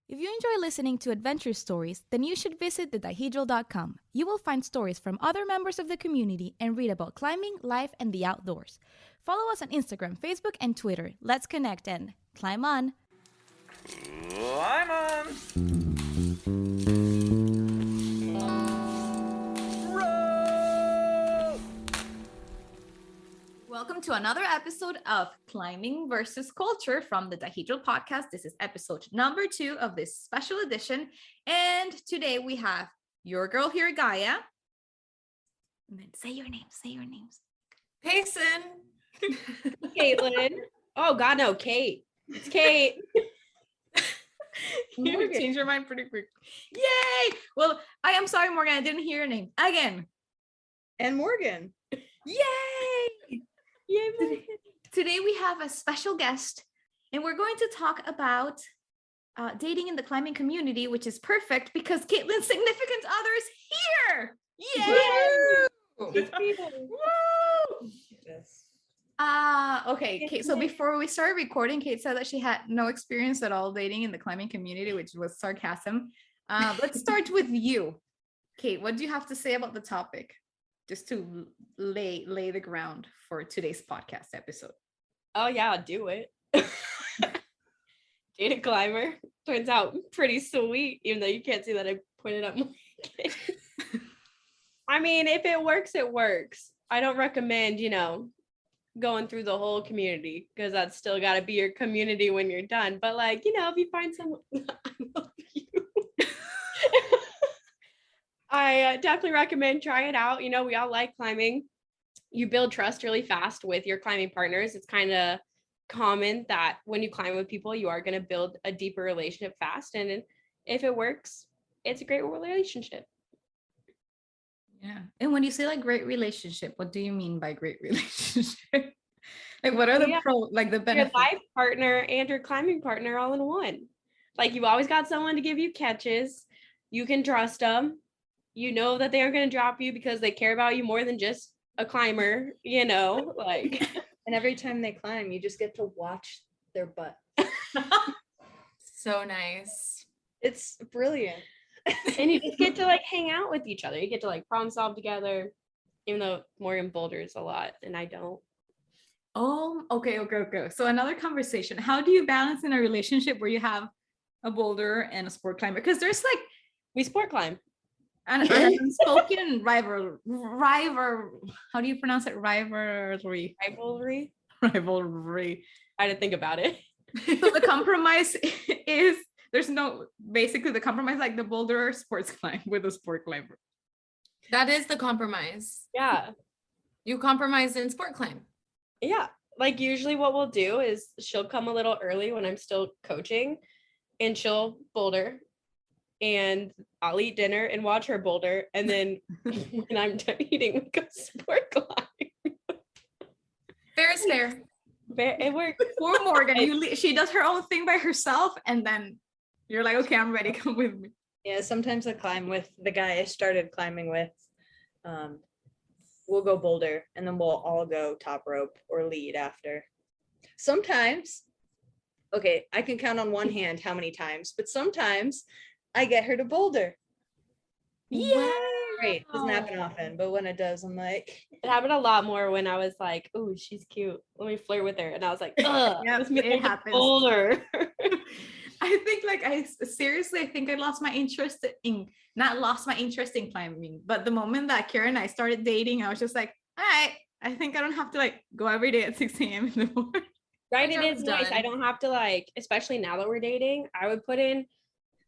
If you enjoy listening to adventure stories, then you should visit TheDihedral.com. You will find stories from other members of the community and read about climbing, life, and the outdoors. Follow us on Instagram, Facebook, and Twitter. Let's connect and climb on! Climb on! Roll! Welcome to another episode of Climbing versus Culture from the TheDihedral podcast. This is episode number 2 of this special edition. And today we have your girl here, Gaia. And then say your names. Payson. Caitlin. Oh God, no, Kate. It's Kate. You changed your mind pretty quick. Yay! Well, I am sorry, Morgan. I didn't hear your name again. And Morgan. Yay! Yay! Today we have a special guest, and we're going to talk about dating in the climbing community, which is perfect because Caitlin's significant other is here. Yay! Woo! Okay, Kate, so before we started recording, Kate said that she had no experience at all dating in the climbing community, which was sarcasm. Let's start with you. Kate, what do you have to say about the topic? Just to lay the ground for today's podcast episode. Oh yeah, I'll do it. Date a climber. Turns out pretty sweet, even though you can't see that I pointed up my kid. I mean, if it works, it works. I don't recommend, going through the whole community because that's still got to be your community when you're done. But if you find someone, I love you. I definitely recommend trying it out. We all like climbing. You build trust really fast with your climbing partners. It's kind of common that when you climb with people, you are going to build a deeper relationship fast. And if it works, it's a great relationship. Yeah. And when you say great relationship, what do you mean by great relationship? What are the the benefits? Your life partner and your climbing partner all in one. You've always got someone to give you catches. You can trust them. You know that they aren't going to drop you because they care about you more than just a climber, And every time they climb, you just get to watch their butt. So nice. It's brilliant. And you just get to hang out with each other. You get to problem solve together, even though Morgan boulders a lot and I don't. Oh, okay. So another conversation. How do you balance in a relationship where you have a boulder and a sport climber? Because there's we sport climb. An unspoken rival. How do you pronounce it? Rivalry. I had to think about it. So the compromise is the compromise the boulder sports climb with a sport climber. That is the compromise. Yeah. You compromise in sport climb. Yeah. Usually what we'll do is she'll come a little early when I'm still coaching and she'll boulder. And I'll eat dinner and watch her boulder. And then when I'm done eating, we go sport climb. Fair is fair. It works. Poor Morgan. She does her own thing by herself. And then you're like, okay, I'm ready. Come with me. Yeah, sometimes I climb with the guy I started climbing with. We'll go boulder and then we'll all go top rope or lead after. Sometimes, okay, I can count on one hand how many times, but sometimes I get her to boulder. Yeah. Great. Doesn't happen often, but when it does, I'm like. It happened a lot more when I was like, "Oh, she's cute. Let me flirt with her." And I was like, "Ugh, yeah, it happens. Boulder." I think I think I lost my interest in climbing. But the moment that Karen and I started dating, I was just like, all right, I think I don't have to go every day at 6 a.m. in the morning. Right. It is nice. I don't have to especially now that we're dating, I would put in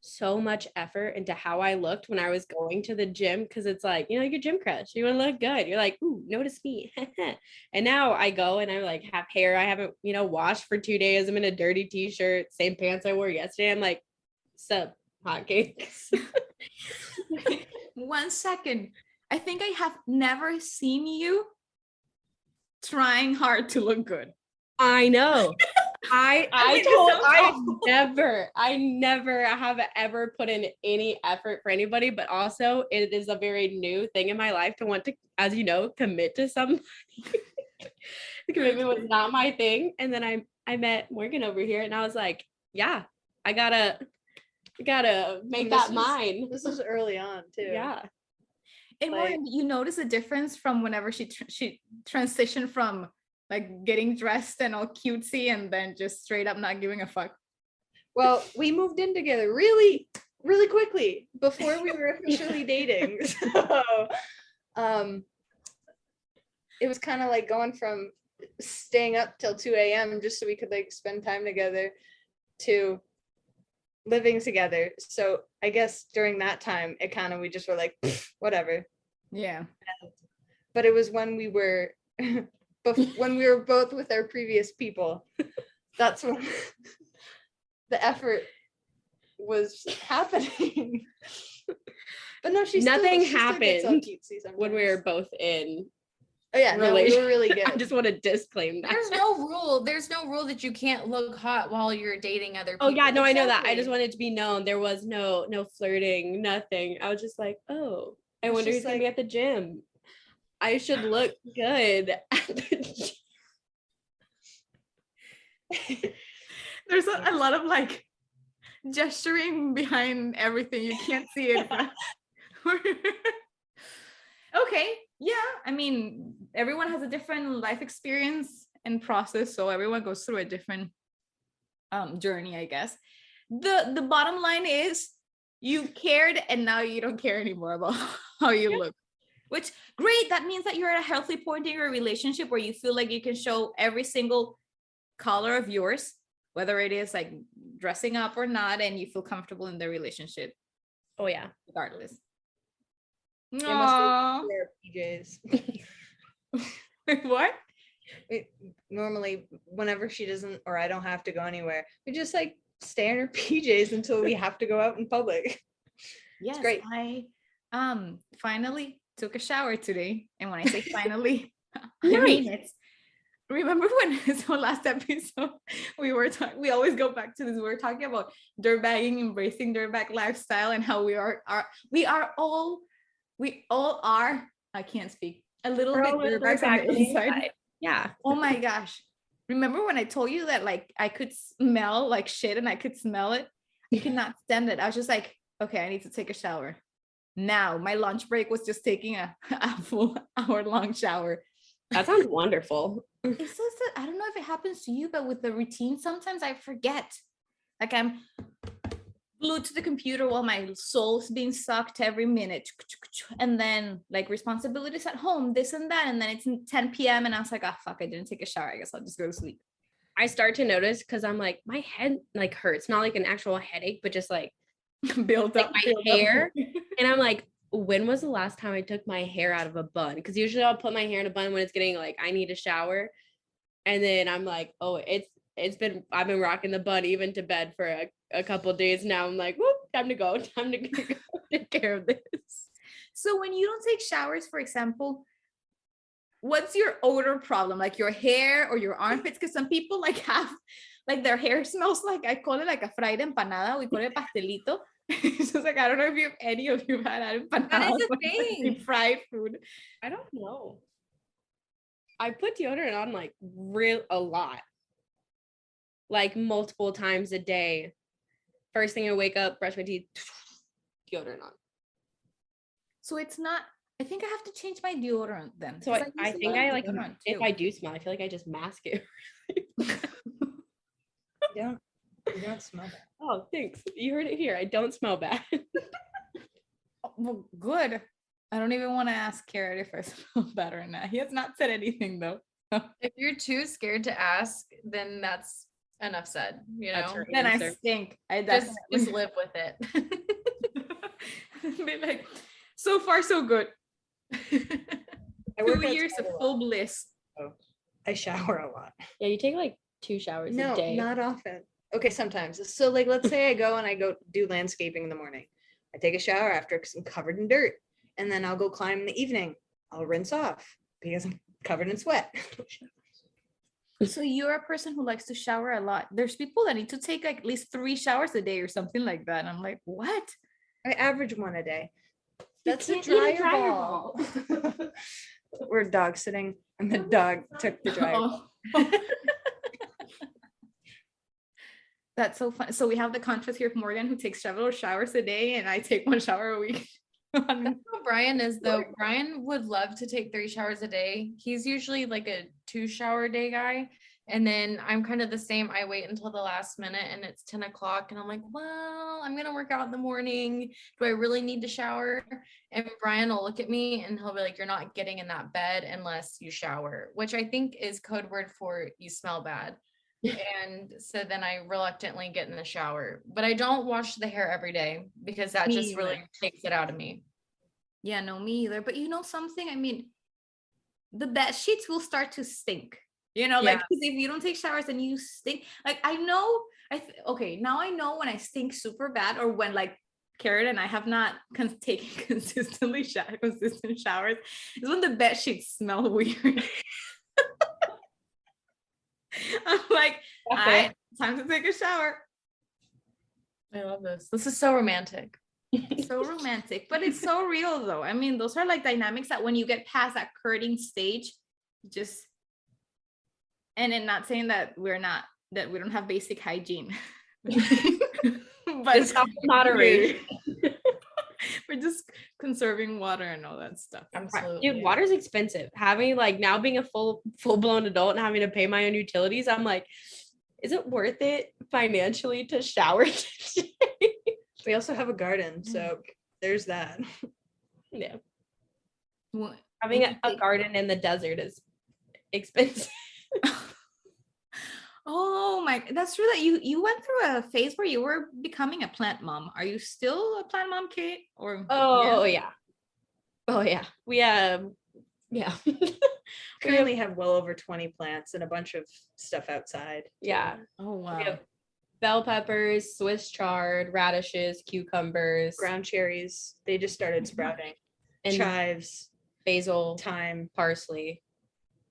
so much effort into how I looked when I was going to the gym because it's your gym crush. You want to look good. You're like, ooh, notice me. And now I go and I have hair I haven't, washed for 2 days. I'm in a dirty t-shirt, same pants I wore yesterday. I'm like, sup, hotcakes. 1 second. I think I have never seen you trying hard to look good. I know. I never have ever put in any effort for anybody, but also it is a very new thing in my life to want to, as you know, commit to somebody. The commitment was not my thing. And then I met Morgan over here and I was like, yeah, I gotta You gotta make And that mine. This is early on too. Yeah. And Like- Morgan, you notice a difference from whenever she transitioned from like getting dressed and all cutesy and then just straight up not giving a fuck. Well, we moved in together really quickly before we were officially dating. So it was kind of like going from staying up till 2 a.m. just so we could like spend time together to living together. So I guess during that time it kind of we just were like whatever. Yeah. But it was when we were when we were both with our previous people. That's when the effort was happening. But no, Nothing she still gets all happened cutesy when we sometimes. were both in. Oh yeah, no, we were really good. I just want to disclaim that. There's no rule. There's no rule that you can't look hot while you're dating other people. Oh yeah, no, I know that. I just Exactly. wanted to be known. There was no flirting, nothing. I was just like, oh, I It's wonder just who's gonna be like- at the gym. I should look good at the gym. There's a lot of like gesturing behind everything. You can't see it. but- Okay. Yeah. I mean, everyone has a different life experience and process. So everyone goes through a different journey, I guess. The bottom line is you cared and now you don't care anymore about how you look. Which great. That means that you're at a healthy point in your relationship where you feel like you can show every single color of yours, whether it is like dressing up or not, and you feel comfortable in the relationship Oh yeah. regardless. They must Aww. wear PJs. What? Normally, whenever she doesn't or I don't have to go anywhere, we just like stay in her PJs until we have to go out in public. Yes, great. I finally took a shower today. And when I say finally, I Nice. mean it. Remember when so last episode we were talking, we always go back to this, we were talking about dirtbagging, embracing dirtbag lifestyle, and how we all are, I can't speak, a little We're bit all a little dirtbags on dirtbag the on the inside. inside. Yeah. Oh my gosh. Remember when I told you that like I could smell like shit and I could smell it? I could not stand it. I was just like, okay, I need to take a shower. Now my lunch break was just taking a full hour long shower. That sounds wonderful. It's just that I don't know if it happens to you, but with the routine, sometimes I forget. Like I'm glued to the computer while my soul's being sucked every minute. And then like responsibilities at home, this and that. And then it's 10 p.m. and I was like, oh fuck, I didn't take a shower. I guess I'll just go to sleep. I start to notice because I'm like, my head like hurts, not like an actual headache, but just like Build like up my build up. hair. And I'm like, when was the last time I took my hair out of a bun? Because usually I'll put my hair in a bun when it's getting like I need a shower. And then I'm like, oh, I've been rocking the bun even to bed for a couple days now. I'm like, whoop, time to go take care of this. So when you don't take showers, for example, what's your odor problem? Like your hair or your armpits? Because some people like have like their hair smells like, I call it like a fried empanada. We call it pastelito. It's just like, I don't know if any of you had empanada. That is a thing. Fried food. I don't know. I put deodorant on like a lot. Like multiple times a day. First thing I wake up, brush my teeth, deodorant on. So it's not, I think I have to change my deodorant then. So 'cause I use a think lot of I like deodorant if too. I do smell, I feel like I just mask it. You don't smell that. Oh, thanks. You heard it here. I don't smell bad. Well, good. I don't even want to ask Carrot if I smell bad or not. He has not said anything though. If you're too scared to ask, then that's enough said. You That's know, her Then I answer. stink. I just definitely live with it. be like, so far so good. I work 2 years outside of a lot. full bliss. I shower a lot. Yeah, you take like 2 showers No, a day. not often. Okay, sometimes. So like let's say I go do landscaping in the morning. I take a shower after because I'm covered in dirt. And then I'll go climb in the evening. I'll rinse off because I'm covered in sweat. So you're a person who likes to shower a lot. There's people that need to take like at least 3 showers a day or something like that. And I'm like, what? I average one a day. You That's a can't eat a dryer dryer ball. We're dog sitting and the dog took the dryer. Oh. That's so fun. So we have the contrast here of Morgan, who takes several showers a day, and I take one shower a week. That's how Brian is though. Brian would love to take 3 showers a day. He's usually like a 2 shower a day guy. And then I'm kind of the same. I wait until the last minute and it's 10 o'clock and I'm like, well, I'm going to work out in the morning. Do I really need to shower? And Brian will look at me and he'll be like, you're not getting in that bed unless you shower, which I think is code word for you smell bad. And so then I reluctantly get in the shower, but I don't wash the hair every day because that Me just really either. takes it out of me. Yeah, no, me either. But you know something? I mean, the bed sheets will start to stink. You know, like 'cause if you don't take showers and you stink, like I know, okay, now I know when I stink super bad or when like Karen and I have not taken consistent showers is when the bed sheets smell weird. I'm like, all right, time to take a shower. I love this. This is so romantic. So romantic, but it's so real though. I mean, those are like dynamics that when you get past that courting stage, just and then not saying that we don't have basic hygiene. But It's moderation. We're just conserving water and all that stuff. Absolutely. Dude, water's expensive. Having like now being a full-blown adult and having to pay my own utilities, I'm like, is it worth it financially to shower today? We also have a garden, so there's that. Yeah. What? Having a garden in the desert is expensive. Oh my, that's true that you went through a phase where you were becoming a plant mom. Are you still a plant mom, Kate? Or Oh yeah. Oh yeah. We yeah. Currently have well over 20 plants and a bunch of stuff outside. Yeah. Oh We wow. have bell peppers, Swiss chard, radishes, cucumbers, Ground cherries, they just started sprouting. and Chives, basil, thyme. parsley,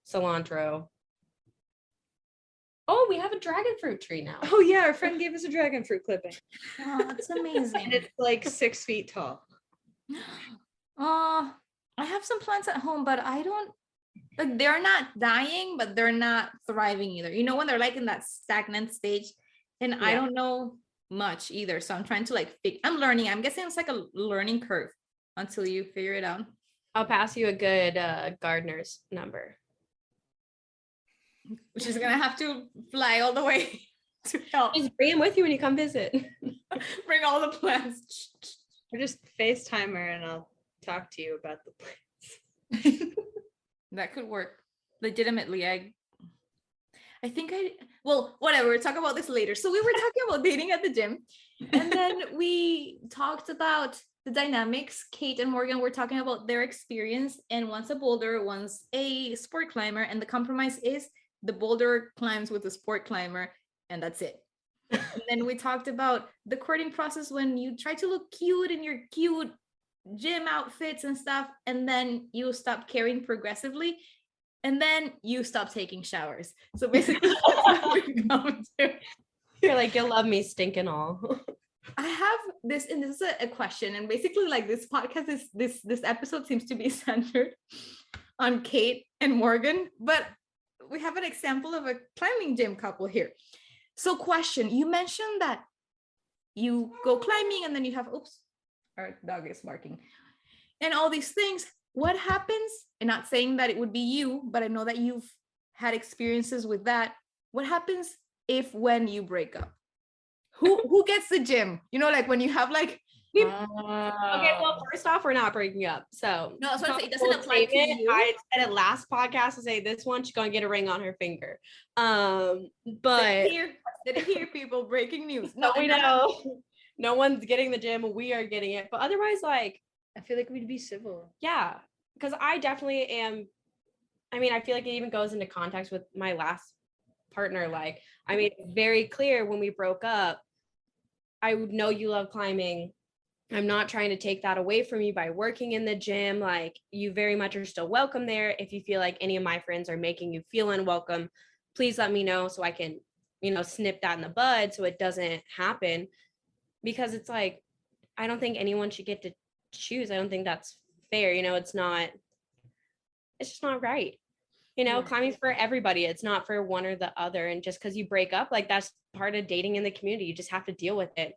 cilantro. Oh, we have a dragon fruit tree now. Oh yeah, our friend gave us a dragon fruit clipping. Oh, that's And amazing. it's like 6 feet tall. Oh, I have some plants at home, but I don't like they're not dying, but they're not thriving either. You know, when they're like in that stagnant stage, and I Yeah. don't know much either. So I'm trying to like I'm learning. I'm guessing it's like a learning curve until you figure it out. I'll pass you a good gardener's number. Which is gonna have to fly all the way to help Just bring him with you when you come visit. bring all the plants. Or just FaceTime her and I'll talk to you about the plants. That could work. Legitimately, I think well, whatever, we'll talk about this later. So we were talking about dating at the gym, and then we talked about the dynamics. Kate and Morgan were talking about their experience, and one's a boulder, one's a sport climber, and the compromise is the boulder climbs with the sport climber, and that's it. And then we talked about the courting process when you try to look cute in your cute gym outfits and stuff, and then you stop caring progressively, and then you stop taking showers. So basically, that's what we come to. You're like, you'll love me stinking all. I have this, and this is a question, and basically, like this podcast is this episode seems to be centered on Kate and Morgan, but we have an example of a climbing gym couple here. So, question: you mentioned that you go climbing, and then you have our dog is barking, and all these things. What happens? And not saying that it would be you, but I know that you've had experiences with that. What happens when you break up? Who gets the gym? You know, like when you have like Okay, well, first off, we're not breaking up. So no, that's what I'm saying. It doesn't apply to you. I said it last podcast to say this one, she's gonna get a ring on her finger. But Did it hear people breaking news? no, we know no one's getting the gym. We are getting it. But otherwise, like, I feel like we'd be civil. yeah, because I definitely am. I mean, I feel like it even goes into context with my last partner. Like, I made it very clear when we broke up, I would know you love climbing. I'm not trying to take that away from you by working in the gym. Like, you very much are still welcome there. If you feel like any of my friends are making you feel unwelcome, please let me know so I can, snip that in the bud so it doesn't happen. Because it's like, I don't think anyone should get to choose. I don't think that's fair. It's just not right. You know, Yeah. climbing's for everybody. It's not for one or the other. And just because you break up, like that's part of dating in the community. You just have to deal with it.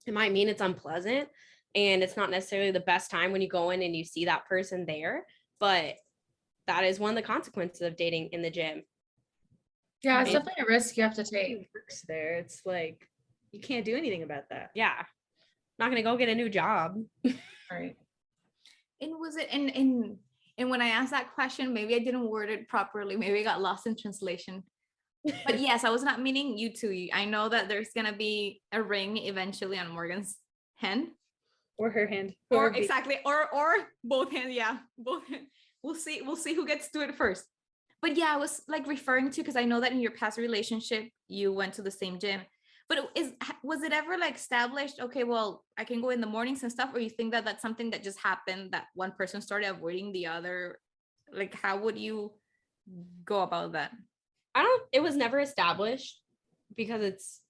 It might mean it's unpleasant and it's not necessarily the best time when you go in and you see that person there, but that is one of the consequences of dating in the gym. Yeah, it's And- definitely a risk you have to take. He works there. It's like you can't do anything about that. Yeah. Not gonna go get a new job. Right. And was it and when I asked that question, maybe I didn't word it properly. Maybe I got lost in translation. But yes, I was not meaning you two. I know that there's gonna be a ring eventually on Morgan's hand. Or her hand. Or whoever be- exactly, or both hands, yeah. Both hands. We'll see who gets to it first. But yeah, I was like referring to because I know that in your past relationship you went to the same gym. But was it ever like established, okay, well, I can go in the mornings and stuff, or you think that that's something that just happened, that one person started avoiding the other? Like, how would you go about that? It was never established because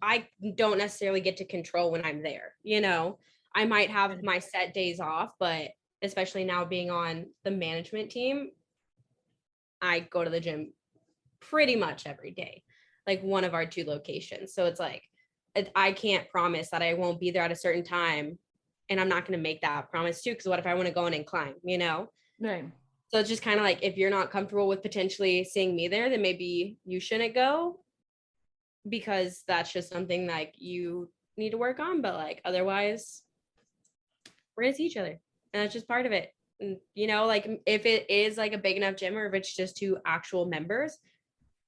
I don't necessarily get to control when I'm there. You know, I might have my set days off, but especially now being on the management team, I go to the gym pretty much every day, like one of our 2 locations. So it's like, I can't promise that I won't be there at a certain time. And I'm not going to make that promise too. Because what if I want to go in and climb, you know? Right. So it's just kind of like, if you're not comfortable with potentially seeing me there, then maybe you shouldn't go, because that's just something like you need to work on. But like, otherwise, we're going to see each other. And that's just part of it. And, you know, like if it is like a big enough gym, or if it's just 2 actual members,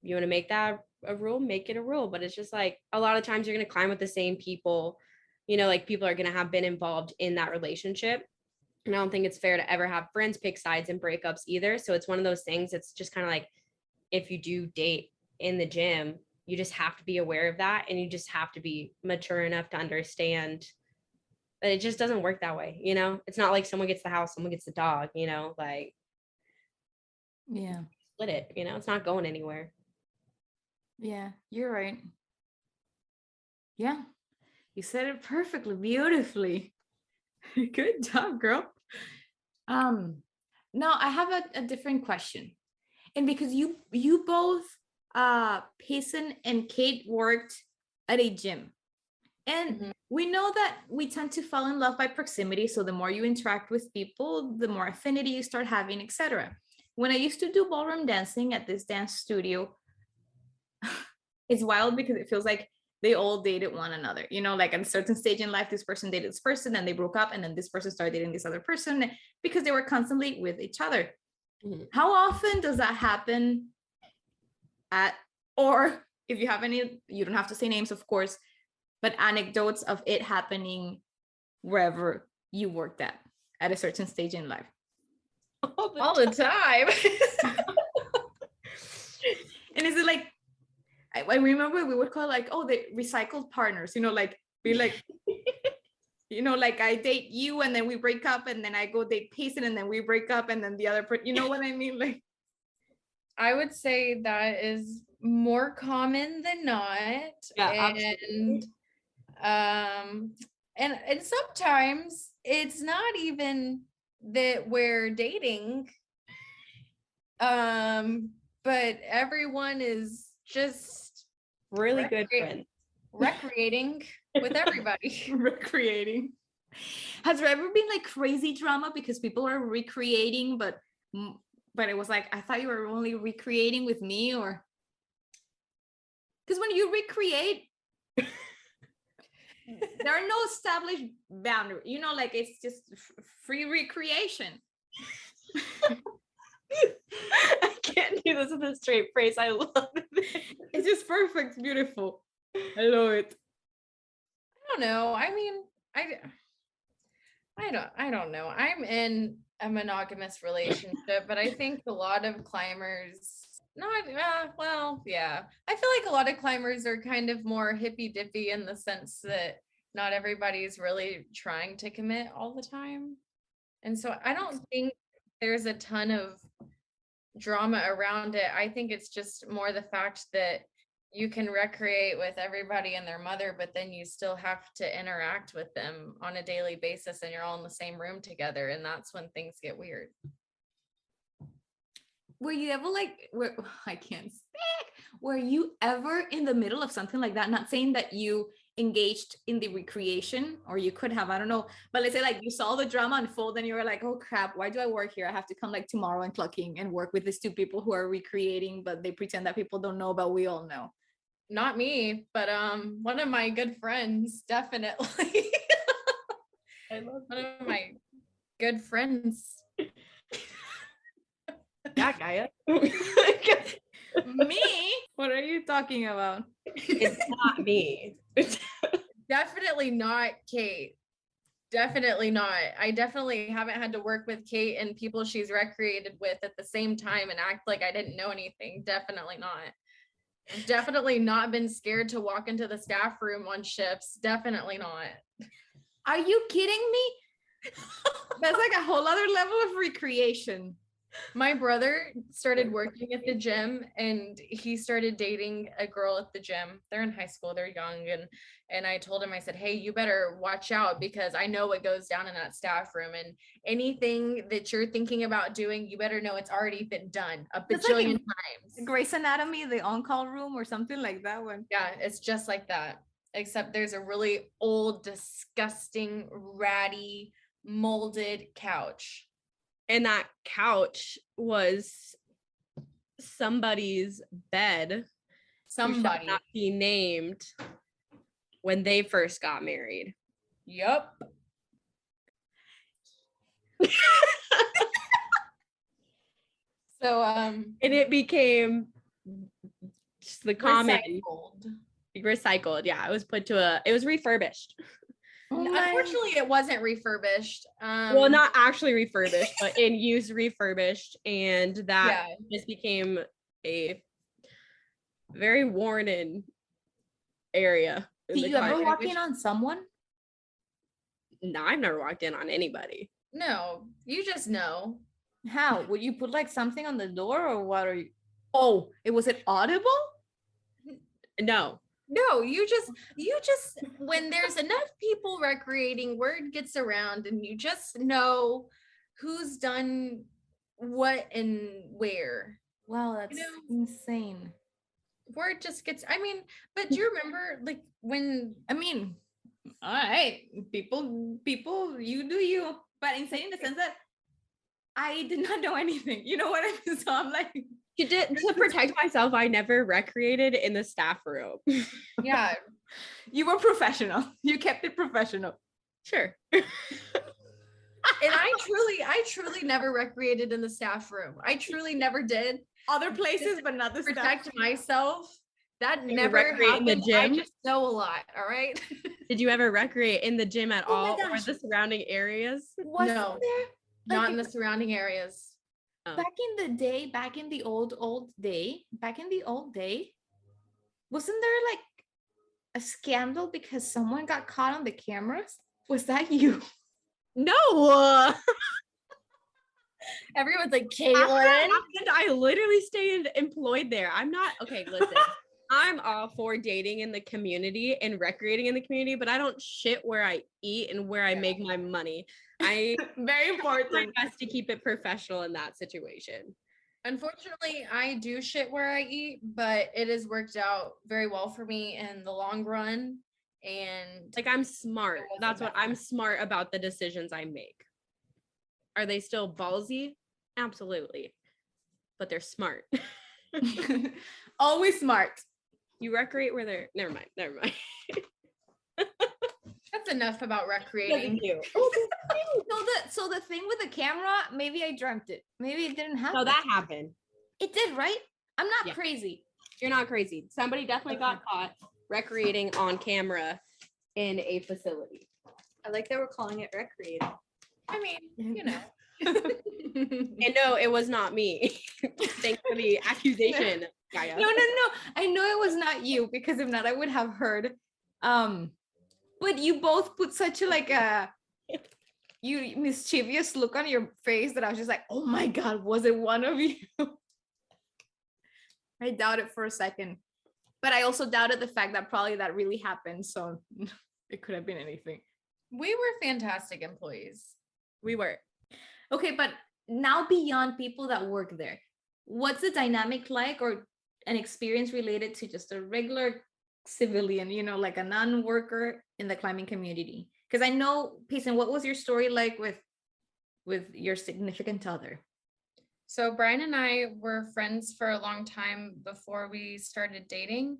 you want to make that a rule, make it a rule. But it's just like, a lot of times you're going to climb with the same people, you know, like people are going to have been involved in that relationship. And I don't think it's fair to ever have friends pick sides in breakups either. So it's one of those things. It's just kind of like, if you do date in the gym, you just have to be aware of that. And you just have to be mature enough to understand that it just doesn't work that way. You know, it's not like someone gets the house, someone gets the dog, you know, like Yeah. split it, you know, it's not going anywhere. Yeah, you're right. Yeah. You said it perfectly, beautifully. Good job, girl. Now I have a different question. And because you both Payson and Kate worked at a gym. And Mhm. we know that we tend to fall in love by proximity. So the more you interact with people, the more affinity you start having, etc. When I used to do ballroom dancing at this dance studio, it's wild because it feels like they all dated one another. You know, like at a certain stage in life, this person dated this person, and they broke up, and then this person started dating this other person because they were constantly with each other. Mhm. How often does that happen or if you have any, you don't have to say names, of course, but anecdotes of it happening wherever you worked at a certain stage in life? All the time. And is it like, I remember we would call like, oh, the recycled partners, you know, like be like, you know, like I date you and then we break up, and then I go date Payson and then we break up, and then the other person, you know what I mean? Like, I would say that is more common than not. Yeah, and and sometimes it's not even that we're dating. But everyone is just really good recre- friends. recreating with everybody. recreating. Has there ever been like crazy drama because people are recreating, but it was like, I thought you were only recreating with me? Or because when you recreate, there are no established boundaries, you know, like it's just free recreation. I can't do this with a straight face. I love it. It's just perfect, beautiful. I love it. I don't know. I mean, I don't know. I'm in a monogamous relationship, but I think a lot of climbers not well, yeah. I feel like a lot of climbers are kind of more hippy dippy in the sense that not everybody's really trying to commit all the time. And so I don't think there's a ton of drama around it. I think it's just more the fact that you can recreate with everybody and their mother, but then you still have to interact with them on a daily basis, and you're all in the same room together, and that's when things get weird. were you ever like, I can't speak. Were you ever in the middle of something like that? Not saying that you engaged in the recreation, or you could have, I don't know, but let's say like you saw the drama unfold and you were like, oh crap, why do I work here? I have to come like tomorrow and clock in and work with these two people who are recreating, but they pretend that people don't know, but we all know. Not me, but one of my good friends, definitely. I love One of my good friends. yeah, Gaia. Me? What are you talking about? It's not me. Definitely not Kate. Definitely not. I definitely haven't had to work with Kate and people she's recreated with at the same time and act like I didn't know anything. Definitely not. I've definitely not been scared to walk into the staff room on shifts. Definitely not. Are you kidding me? That's like a whole other level of recreation. My brother started working at the gym and he started dating a girl at the gym. They're in high school, they're young. And I told him, I said, hey, you better watch out because I know what goes down in that staff room. And anything that you're thinking about doing, you better know it's already been done a It's like bajillion in times. Grey's Anatomy, the on-call room or something like that one. Yeah, it's just like that. Except there's a really old, disgusting, ratty, molded couch. And that couch was somebody's bed. Who shall Somebody. not be named when they first got married. Yup. So And it became just the common recycled. Yeah, it was put to it was refurbished. Unfortunately, it wasn't refurbished. Well, not actually refurbished, but in use refurbished. And that just became a very worn in area. Did you ever walk in on someone? No, I've never walked in on anybody. No, you just know. How? Would you put like something on the door or what are you? Oh, was it audible? No. No, you just when there's enough people recreating, word gets around and you just know who's done what and where. Wow, that's insane. Word just gets, I mean, but do you remember like when all right, people, you do you, but insane in the sense that I did not know anything. You know what I mean? So I'm like, you did to protect myself. I never recreated in the staff room. Yeah, you were professional. You kept it professional. Sure. And I truly never recreated in the staff room. I truly never did. Other places, but not the staff. Protect myself. That Did you never recreate happened. in the gym? I just know a lot. All right. Did you ever recreate in the gym at Oh my all or gosh. the surrounding areas? Wasn't No. there? Not Like, in the surrounding areas. back in the day, back in the old day, wasn't there like a scandal because someone got caught on the cameras? Was that you? No. Everyone's like, After that Caitlin. happened, I literally stayed employed there. I'm not okay. Listen, I'm all for dating in the community and recreating in the community, but I don't shit where I eat and where I make my money. I Very try my important. best to keep it professional in that situation. Unfortunately, I do shit where I eat, but it has worked out very well for me in the long run. And Like I'm smart. wasn't That's what bad. I'm smart about the decisions I make. Are they still ballsy? Absolutely. But they're smart. Always smart. You recreate where they're never mind. that's enough about recreating. So the thing with the camera, maybe I dreamt it. Maybe it didn't happen. No, that happened. It did, right? I'm not Yeah. crazy. You're not crazy. Somebody definitely got caught recreating on camera in a facility. I like that we're calling it recreating. I mean, you know. And no, it was not me. Thanks for the accusation, Gaia. No. I know it was not you because if not, I would have heard. But you both put such a like a mischievous look on your face that I was just like, oh my God, was it one of you? I doubt it for a second. But I also doubted the fact that probably that really happened. So it could have been anything. We were fantastic employees. We were. Okay, but now beyond people that work there, what's the dynamic like, or an experience related to just a regular civilian, like a non-worker in the climbing community? Because I know, Payson, what was your story like with your significant other? So Brian and I were friends for a long time before we started dating.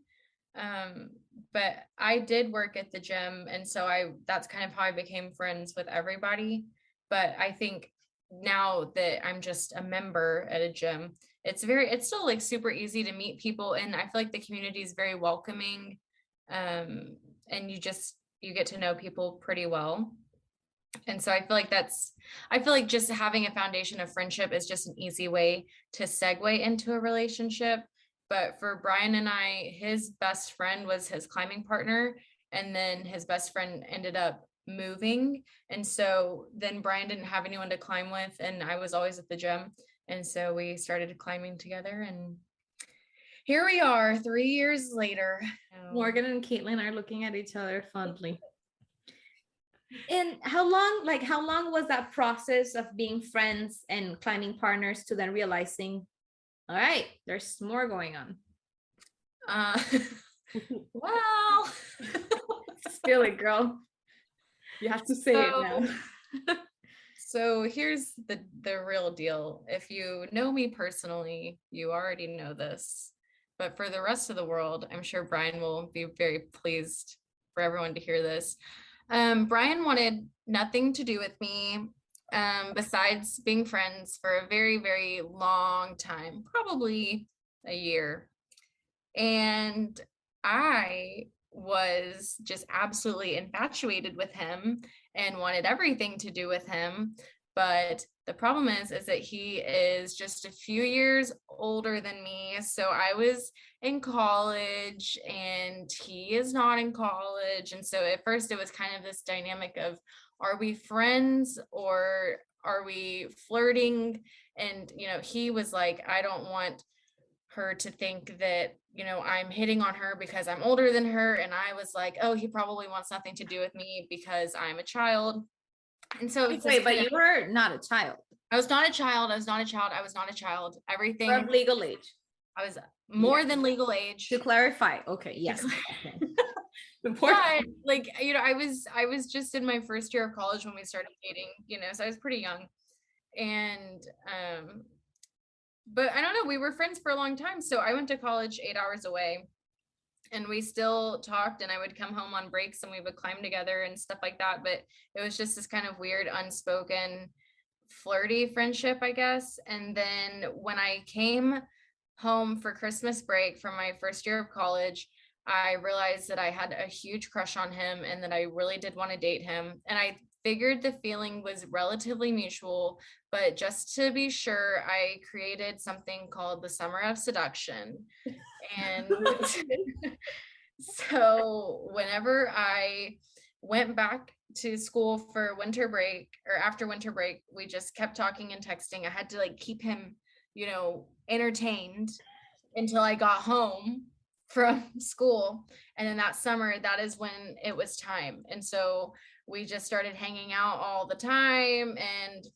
But I did work at the gym, and so that's kind of how I became friends with everybody. But I think now that I'm just a member at a gym, it's still like super easy to meet people, and I feel like the community is very welcoming. And you get to know people pretty well. And so I feel like just having a foundation of friendship is just an easy way to segue into a relationship. But for Brian and I, his best friend was his climbing partner, and then his best friend ended up moving. And so then Brian didn't have anyone to climb with, and I was always at the gym. And so we started climbing together, and here we are 3 years later. Morgan and Caitlin are looking at each other fondly. And how long was that process of being friends and climbing partners to then realizing, all right, there's more going on? Well, spill it, girl. You have to say it now. So here's the real deal. If you know me personally, you already know this. But for the rest of the world, I'm sure Brian will be very pleased for everyone to hear this. Brian wanted nothing to do with me besides being friends for a very, very long time, probably a year. And I was just absolutely infatuated with him and wanted everything to do with him. But the problem is that he is just a few years older than me. So I was in college and he is not in college. And so at first it was kind of this dynamic of, are we friends or are we flirting? And, he was like, I don't want her to think that, I'm hitting on her because I'm older than her. And I was like, oh, he probably wants nothing to do with me because I'm a child. And so wait, but you were not a child. I was not a child. Everything of legal age. I was more than legal age. To clarify. Okay. Yes. Okay. But I was just in my first year of college when we started dating, so I was pretty young. And but I don't know, we were friends for a long time. So I went to college 8 hours away, and we still talked, and I would come home on breaks and we would climb together and stuff like that. But it was just this kind of weird, unspoken, flirty friendship, I guess. And then when I came home for Christmas break from my first year of college, I realized that I had a huge crush on him and that I really did want to date him. And I figured the feeling was relatively mutual, but just to be sure, I created something called the Summer of Seduction. And so whenever I went back to school for winter break, or after winter break, we just kept talking and texting. I had to keep him, entertained until I got home from school. And then that summer, that is when it was time. And so we just started hanging out all the time, and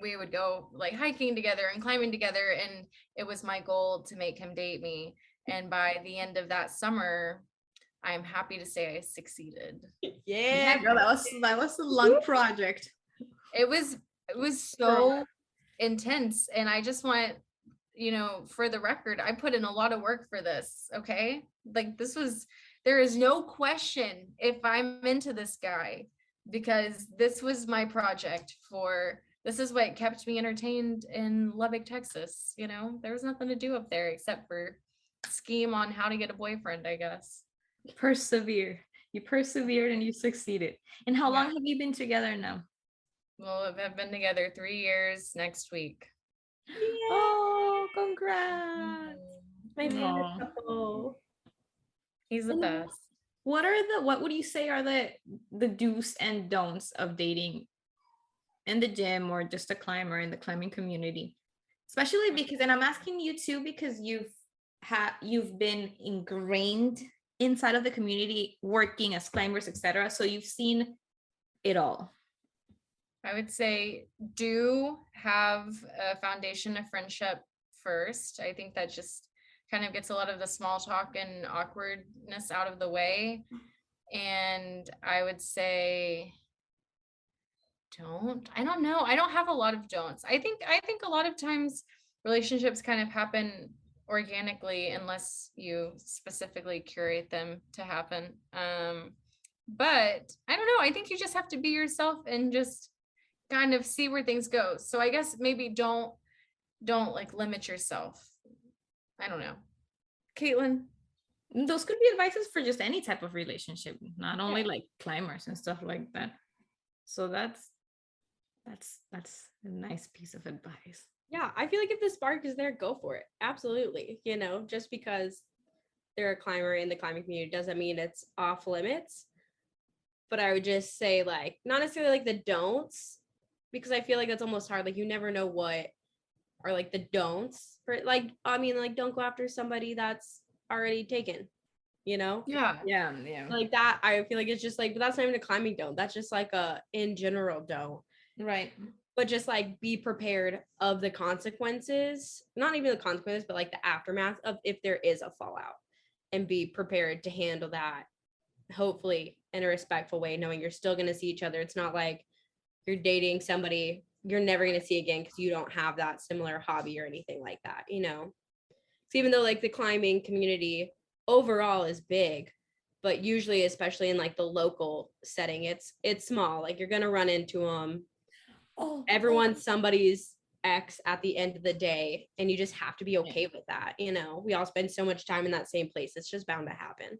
we would go hiking together and climbing together. And it was my goal to make him date me. And by the end of that summer, I'm happy to say I succeeded. Yeah, girl, that was a long project. It was so intense. And I just want, for the record, I put in a lot of work for this. Okay. There is no question if I'm into this guy, because this was my project this is what kept me entertained in Lubbock, Texas. There was nothing to do up there except for scheme on how to get a boyfriend, I guess. Persevere. You persevered and you succeeded. And how long have you been together now? Well, we've been together 3 years next week. Yay. Oh, congrats. My favorite couple. He's the best. What would you say are the do's and don'ts of dating in the gym or just a climber in the climbing community? Especially because, and I'm asking you too, because you've been ingrained inside of the community, working as climbers, etc. So you've seen it all. I would say do have a foundation of friendship first. I think that just kind of gets a lot of the small talk and awkwardness out of the way. And I would say I don't know. I don't have a lot of don'ts. I think a lot of times relationships kind of happen organically unless you specifically curate them to happen. But I don't know. I think you just have to be yourself and just kind of see where things go. So I guess maybe don't like limit yourself. I don't know. Caitlin? Those could be advices for just any type of relationship, not only like climbers and stuff like that. So that's a nice piece of advice. Yeah, I feel like if the spark is there, go for it. Absolutely. You know, just because they're a climber in the climbing community doesn't mean it's off limits. But I would just say, like, not necessarily like the don'ts, because I feel like that's almost hard. Like, you never know what are like the don'ts for, like, I mean, like, don't go after somebody that's already taken, you know? Yeah. Yeah. Like that, I feel like it's just like, but that's not even a climbing don't. That's just like a in general don't. Right. But just like be prepared of the consequences, not even the consequences, but like the aftermath of if there is a fallout, and be prepared to handle that, hopefully in a respectful way, knowing you're still going to see each other. It's not like you're dating somebody you're never going to see again because you don't have that similar hobby or anything like that, you know? So even though like the climbing community overall is big, but usually, especially in like the local setting, it's small. Like you're going to run into them. Everyone's somebody's ex at the end of the day, and you just have to be okay with that. You know, we all spend so much time in that same place. It's just bound to happen.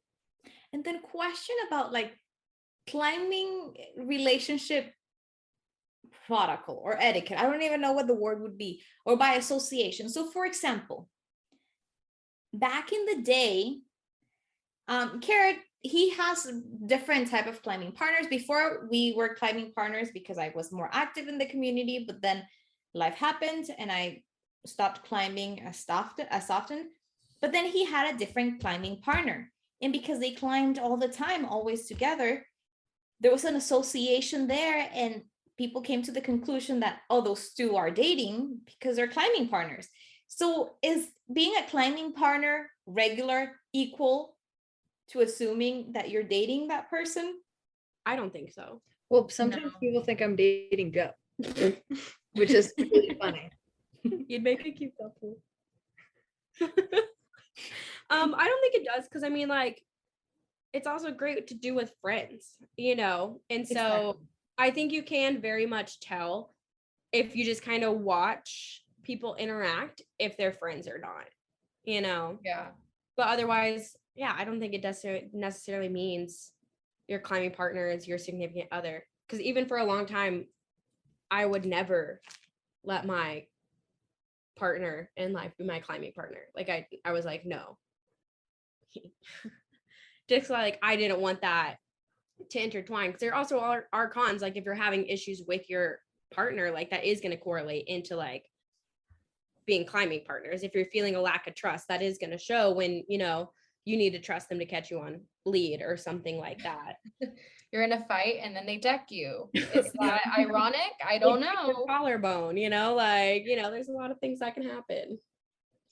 And then question about like climbing relationship protocol or etiquette. I don't even know what the word would be, or by association. So for example, back in the day, Carrot, he has different type of climbing partners. Before we were climbing partners because I was more active in the community, but then life happened and I stopped climbing as often. But then he had a different climbing partner. And because they climbed all the time, always together, there was an association there, and people came to the conclusion that, oh, those two are dating because they're climbing partners. So is being a climbing partner regular equal to assuming that you're dating that person? I don't think so. Well, sometimes people think I'm dating Joe, which is really funny. You'd make a cute couple. I don't think it does, because I mean, like, it's also great to do with friends, you know? And so Exactly. I think you can very much tell if you just kind of watch people interact, if they're friends or not, you know? Yeah. But otherwise, yeah, I don't think it necessarily means your climbing partner is your significant other. Because even for a long time, I would never let my partner in life be my climbing partner. Like I was like, no. Just like I didn't want that to intertwine, because there also are cons. Like if you're having issues with your partner, like that is going to correlate into like being climbing partners. If you're feeling a lack of trust, that is going to show when, you know, you need to trust them to catch you on lead or something like that. You're in a fight and then they deck you. Is that ironic? I don't know. Collarbone, you know, like, you know, there's a lot of things that can happen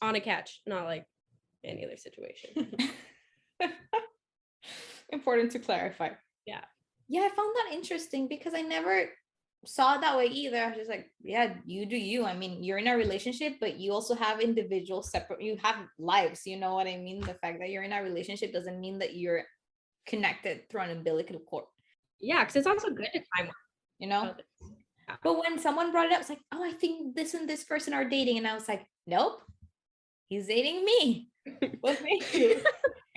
on a catch, not like any other situation. Important to clarify. Yeah. Yeah, I found that interesting because I never saw it that way either. I was just like, yeah, you do you. I mean, you're in a relationship, but you also have individual separate, you have lives, you know what I mean? The fact that you're in a relationship doesn't mean that you're connected through an umbilical cord. Yeah, because it's also good to climb, you know? Yeah. But when someone brought it up, it's like, oh, I think this and this person are dating. And I was like, nope, he's dating me. Well, thank you.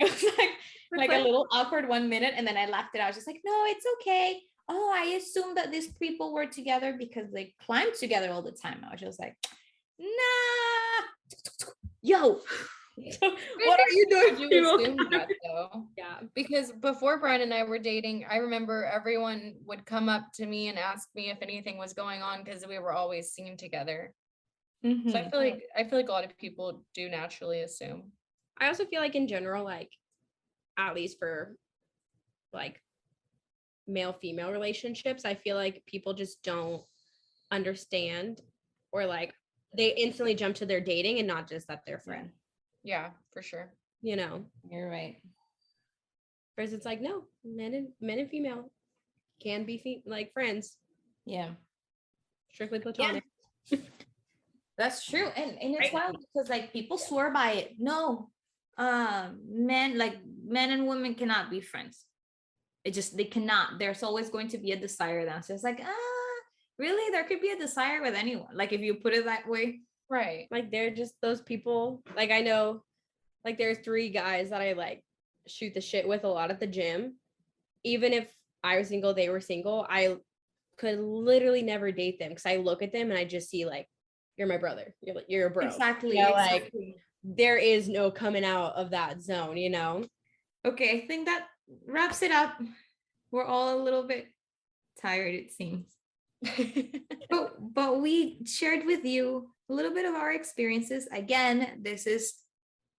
It was like a little awkward 1 minute. And then I laughed it out. I was just like, no, it's okay. Oh, I assumed that these people were together because they climbed together all the time. I was just like, nah. Yo. What are you doing? You assume that though. Yeah. Because before Brian and I were dating, I remember everyone would come up to me and ask me if anything was going on because we were always seen together. Mm-hmm. So I feel like a lot of people do naturally assume. I also feel like in general, like at least for like male-female relationships, I feel like people just don't understand or like they instantly jump to their dating and not just that they're friend, Yeah, for sure. you know. You're right. Whereas it's like, no, men and female can be like friends, Yeah. strictly platonic. That's true. And it's Right. wild because like people swear by it. No, men and women cannot be friends. They cannot. There's always going to be a desire then. So it's like, really? There could be a desire with anyone. Like if you put it that way. Right. Like they're just those people. Like I know, like there's 3 guys that I like shoot the shit with a lot at the gym. Even if I was single, they were single, I could literally never date them because I look at them and I just see like, you're my brother. You're a bro. Exactly. You know, Exactly. like there is no coming out of that zone, you know? Okay, I think that wraps it up. We're all a little bit tired, it seems. but we shared with you a little bit of our experiences. Again, this is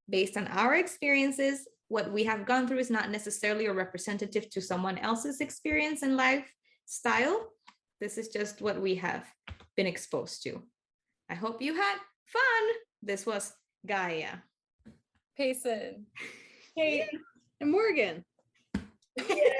based on our experiences. What we have gone through is not necessarily a representative to someone else's experience and lifestyle. This is just what we have been exposed to. I hope you had fun. This was Gaia. Payson. Kate and Morgan. Yay!